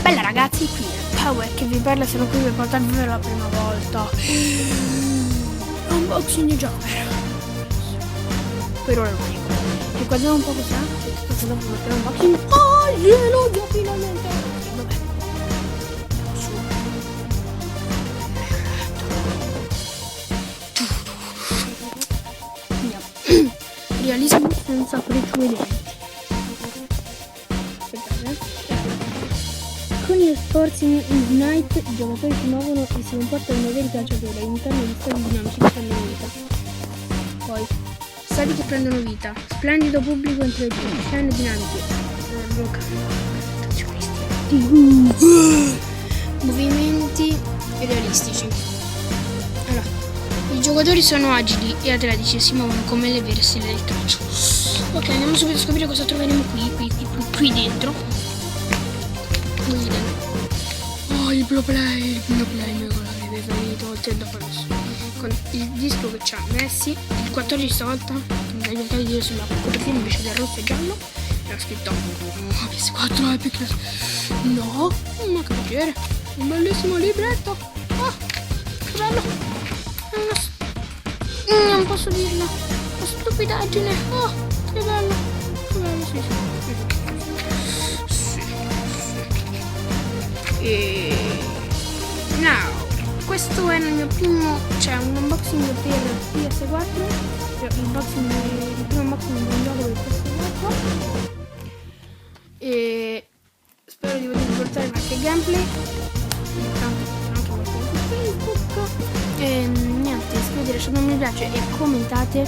Bella ragazzi, qui è Power che vi parla, sono qui per portarvi per la prima volta unboxing di gioco per ora lo dico e guardiamo un po' cos'è questo dopo mettere unboxing. Oh glielo do finalmente. Vabbè, su andiamo. Realismo senza precedenti. Con gli sforzi in Ignite i giocatori si muovono e si comportano come veri calciatori all'interno di stadi dinamici che prendono vita. Poi, stadi che prendono vita. Splendido pubblico entre scene dinamiche. Movimenti realistici. Allora, i giocatori sono agili e atletici e si muovono come le vere stelle del calcio. Ok, andiamo subito a scoprire cosa troveremo qui dentro. Oh, il Blue Play mio colore preferito, oltre dopo adesso. Con il disco che c'ha Messi, il 14 stavolta, con dai dettagli di sulla copertina invece del rosso e giallo, e ha scritto PS4 Epic. No, ma che piacere, un bellissimo libretto. Oh, che bello. Non posso dirlo, una stupidaggine. Oh, che bello, sì. E now, questo è il mio primo, cioè un unboxing per PS4, il primo unboxing di un gioco per PS4 e spero di potervi portare qualche gameplay, anche qualche su Facebook e niente, iscrivetevi, lasciate un mi piace e commentate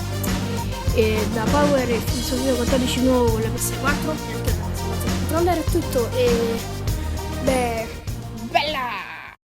e da Power il suo video 14 nuovo con la PS4 e anche la PS4 controller è tutto e